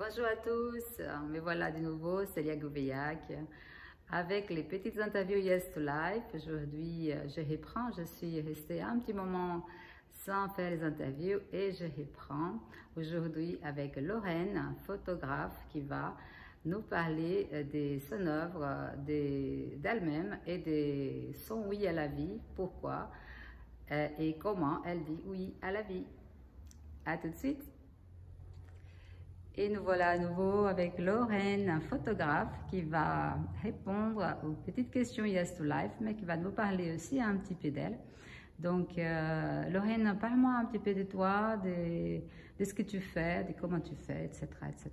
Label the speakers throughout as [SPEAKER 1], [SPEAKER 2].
[SPEAKER 1] Bonjour à tous, me voilà de nouveau, Célia Gouveillak, avec les petites interviews Yes to Life. Aujourd'hui, je reprends, je suis restée un petit moment sans faire les interviews et je reprends aujourd'hui avec Lorraine, photographe, qui va nous parler de son œuvre, d'elle-même et de son oui à la vie, pourquoi et comment elle dit oui à la vie. À tout de suite. Et nous voilà à nouveau avec Lorraine, un photographe qui va répondre aux petites questions Yes to Life, mais qui va nous parler aussi un petit peu d'elle. Donc, Lorraine, parle-moi un petit peu de toi, de ce que tu fais, de comment tu fais, etc., etc.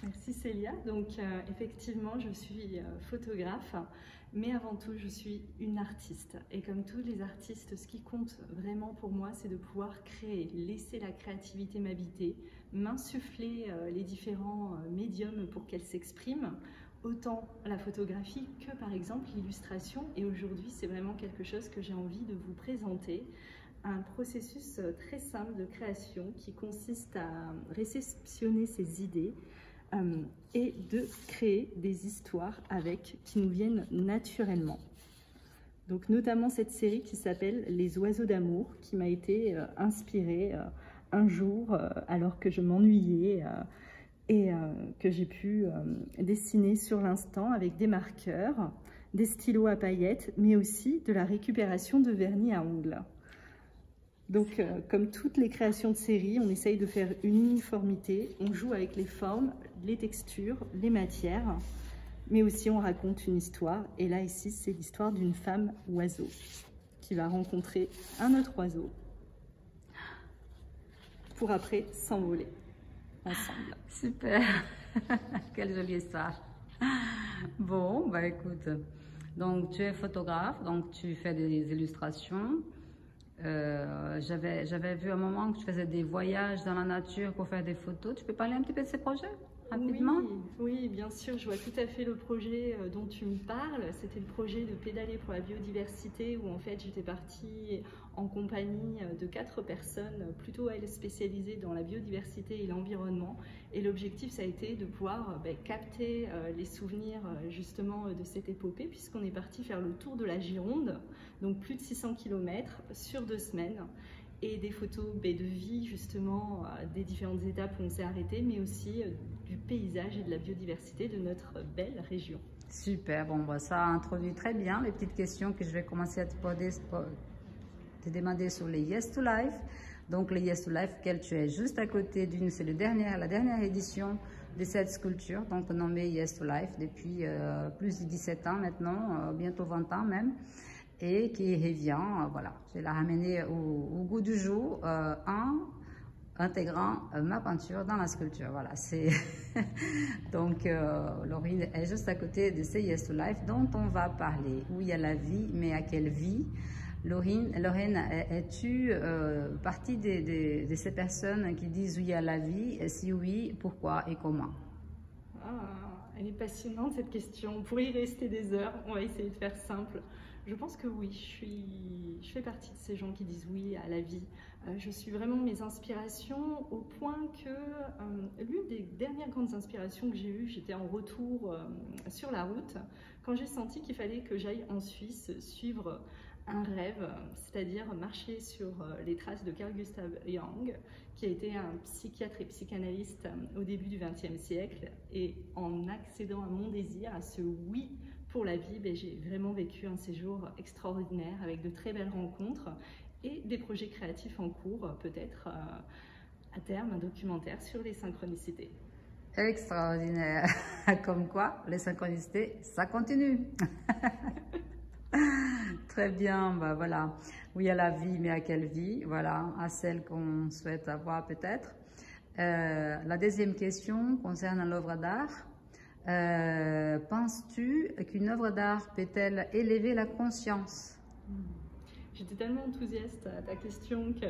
[SPEAKER 2] Merci Célia. Donc effectivement, je suis photographe, mais avant tout, je suis une artiste. Et comme tous les artistes, ce qui compte vraiment pour moi, c'est de pouvoir créer, laisser la créativité m'habiter, m'insuffler les différents médiums pour qu'elle s'exprime, autant la photographie que par exemple l'illustration. Et aujourd'hui, c'est vraiment quelque chose que j'ai envie de vous présenter. Un processus très simple de création qui consiste à réceptionner ses idées, et de créer des histoires qui nous viennent naturellement. Donc notamment cette série qui s'appelle Les oiseaux d'amour, qui m'a été inspirée un jour alors que je m'ennuyais et que j'ai pu dessiner sur l'instant avec des marqueurs, des stylos à paillettes, mais aussi de la récupération de vernis à ongles. Donc, comme toutes les créations de série, on essaye de faire une uniformité, on joue avec les formes, les textures, les matières, mais aussi on raconte une histoire. Et là, ici, c'est l'histoire d'une femme oiseau qui va rencontrer un autre oiseau pour après s'envoler ensemble.
[SPEAKER 1] Super, quelle jolie histoire. Bon, bah écoute, donc tu es photographe, donc tu fais des illustrations. J'avais vu un moment que tu faisais des voyages dans la nature pour faire des photos. Tu peux parler un petit peu de ces projets rapidement?
[SPEAKER 2] Oui, bien sûr, je vois tout à fait le projet dont tu me parles. C'était le projet de pédaler pour la biodiversité où en fait j'étais partie en compagnie de 4 personnes, plutôt elles spécialisées dans la biodiversité et l'environnement. Et l'objectif, ça a été de pouvoir capter les souvenirs justement de cette épopée, puisqu'on est parti faire le tour de la Gironde, donc plus de 600 km sur 2 semaines. Et des photos de vie justement des différentes étapes où on s'est arrêté, mais aussi du paysage et de la biodiversité de notre belle région.
[SPEAKER 1] Super, bon, bah, ça introduit très bien les petites questions que je vais commencer à te demander sur les Yes to Life. Donc les Yes to Life, quel tu es juste à côté d'une, c'est la dernière édition de cette sculpture, donc nommée Yes to Life depuis plus de 17 ans maintenant, bientôt 20 ans même. Et qui revient, voilà, je l'ai ramené au goût du jour en intégrant ma peinture dans la sculpture. Voilà, c'est donc Lorraine est juste à côté de ces Yes to Life dont on va parler. Oui à la vie, mais à quelle vie? Lorraine, es-tu partie de ces personnes qui disent oui à la vie? Et si oui, pourquoi et comment?
[SPEAKER 2] Elle est passionnante cette question. On pourrait y rester des heures. On va essayer de faire simple. Je pense que oui, je fais partie de ces gens qui disent oui à la vie. Je suis vraiment mes inspirations au point que l'une des dernières grandes inspirations que j'ai eues, j'étais en retour sur la route quand j'ai senti qu'il fallait que j'aille en Suisse suivre un rêve, c'est-à-dire marcher sur les traces de Carl Gustav Jung, qui a été un psychiatre et psychanalyste au début du XXe siècle. Et en accédant à mon désir, à ce oui pour la vie, j'ai vraiment vécu un séjour extraordinaire avec de très belles rencontres et des projets créatifs en cours, peut-être à terme un documentaire sur les synchronicités.
[SPEAKER 1] Extraordinaire, comme quoi les synchronicités, ça continue. Très bien, bah voilà. Oui à la vie, mais à quelle vie? Voilà, à celle qu'on souhaite avoir peut-être. La deuxième question concerne l'œuvre d'art. Penses-tu qu'une œuvre d'art peut-elle élever la conscience?
[SPEAKER 2] J'étais tellement enthousiaste à ta question que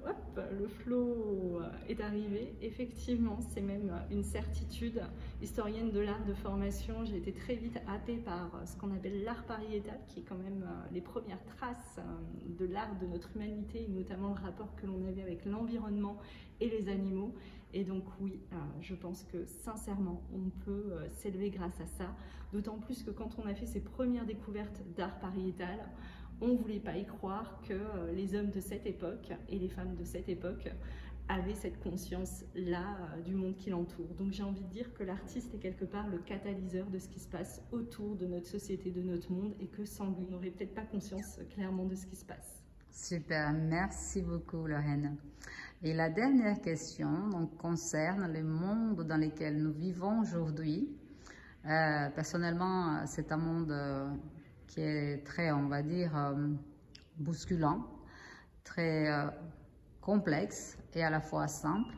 [SPEAKER 2] hop, le flow est arrivé. Effectivement, c'est même une certitude. Historienne de l'art de formation, j'ai été très vite happée par ce qu'on appelle l'art pariétal, qui est quand même les premières traces de l'art de notre humanité, et notamment le rapport que l'on avait avec l'environnement et les animaux. Et donc oui, je pense que sincèrement, on peut s'élever grâce à ça. D'autant plus que quand on a fait ses premières découvertes d'art pariétal, on ne voulait pas y croire que les hommes de cette époque et les femmes de cette époque avaient cette conscience-là du monde qui l'entoure. Donc j'ai envie de dire que l'artiste est quelque part le catalyseur de ce qui se passe autour de notre société, de notre monde, et que sans lui, on n'aurait peut-être pas conscience clairement de ce qui se passe.
[SPEAKER 1] Super, merci beaucoup Lorraine. Et la dernière question donc, concerne le monde dans lequel nous vivons aujourd'hui. Personnellement, c'est un monde qui est très, on va dire, bousculant, très complexe et à la fois simple.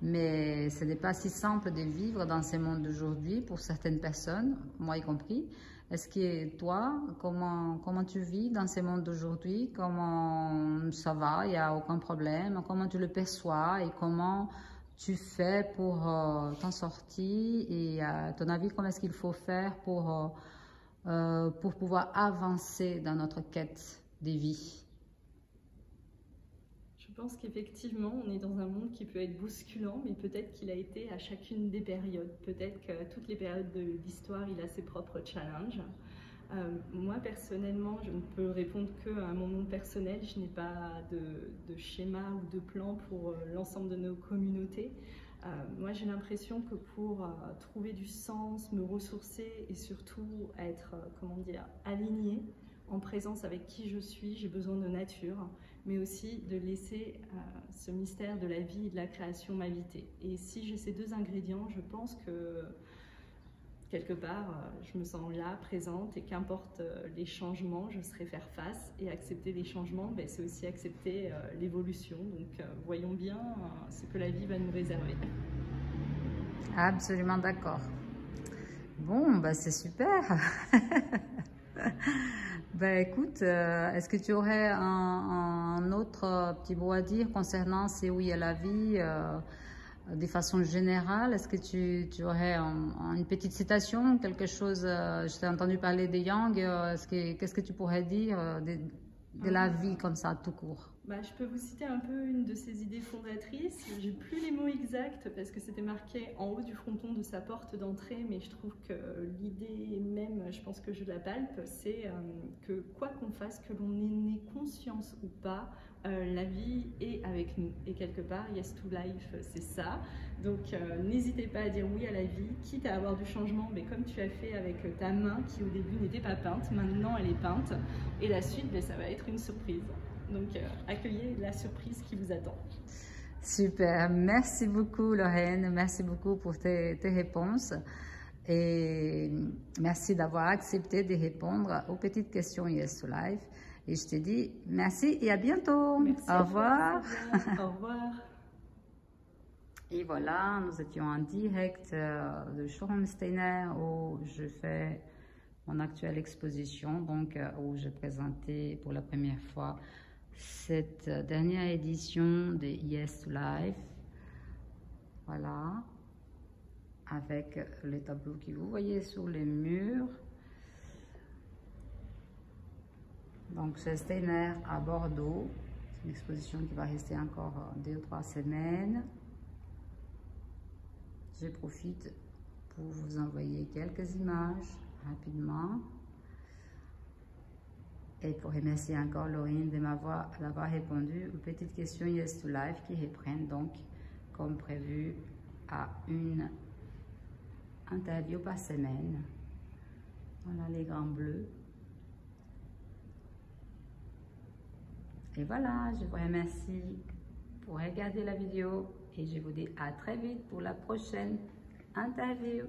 [SPEAKER 1] Mais ce n'est pas si simple de vivre dans ce monde d'aujourd'hui pour certaines personnes, moi y compris. Est-ce que toi, comment tu vis dans ce monde d'aujourd'hui? Comment ça va? Il n'y a aucun problème? Comment tu le perçois? Et comment tu fais pour t'en sortir? Et à ton avis, comment est-ce qu'il faut faire pour pouvoir avancer dans notre quête des vies?
[SPEAKER 2] Je pense qu'effectivement, on est dans un monde qui peut être bousculant, mais peut-être qu'il a été à chacune des périodes. Peut-être qu'à toutes les périodes de l'histoire, il a ses propres challenges. Moi, personnellement, je ne peux répondre qu'à mon nom personnel. Je n'ai pas de schéma ou de plan pour l'ensemble de nos communautés. Moi, j'ai l'impression que pour trouver du sens, me ressourcer et surtout être, comment dire, alignée, en présence avec qui je suis, j'ai besoin de nature, mais aussi de laisser ce mystère de la vie et de la création m'habiter. Et si j'ai ces deux ingrédients, je pense que quelque part, je me sens là, présente, et qu'importe les changements, je saurai faire face. Et accepter les changements, ben, c'est aussi accepter l'évolution. Donc voyons bien ce que la vie va nous réserver.
[SPEAKER 1] Absolument d'accord. Bon, bah c'est super. Ben écoute, est-ce que tu aurais un autre petit mot à dire concernant c'est où il y a la vie de façon générale? Est-ce que tu aurais une petite citation, quelque chose? Je t'ai entendu parler de Yang. Qu'est-ce que tu pourrais dire de la vie comme ça, tout court?
[SPEAKER 2] Je peux vous citer un peu une de ses idées fondatrices. J'ai plus les mots exacts parce que c'était marqué en haut du fronton de sa porte d'entrée, mais je trouve que l'idée même, je pense que je la palpe, c'est que quoi qu'on fasse, que l'on en ait conscience ou pas, la vie est avec nous. Et quelque part, yes to life, c'est ça. Donc n'hésitez pas à dire oui à la vie, quitte à avoir du changement, mais comme tu as fait avec ta main qui au début n'était pas peinte, maintenant elle est peinte. Et la suite, ça va être une surprise. Donc, accueillez la surprise qui vous attend.
[SPEAKER 1] Super, merci beaucoup Lorraine, merci beaucoup pour tes réponses et merci d'avoir accepté de répondre aux petites questions Yes to Life. Et je te dis merci et à bientôt.
[SPEAKER 2] Merci.
[SPEAKER 1] Au revoir.
[SPEAKER 2] Au revoir.
[SPEAKER 1] Et voilà, nous étions en direct de Showroom Steiner où je fais mon actuelle exposition, donc où j'ai présenté pour la première fois cette dernière édition de Yes to Life, voilà, avec les tableaux que vous voyez sur les murs. Donc c'est Steiner à Bordeaux, c'est une exposition qui va rester encore 2 ou 3 semaines. Je profite pour vous envoyer quelques images rapidement. Et pour remercier encore Laurine d'avoir répondu aux petites questions Yes to Life qui reprennent donc comme prévu à une interview par semaine. Voilà les grands bleus. Et voilà, je vous remercie pour regarder la vidéo et je vous dis à très vite pour la prochaine interview.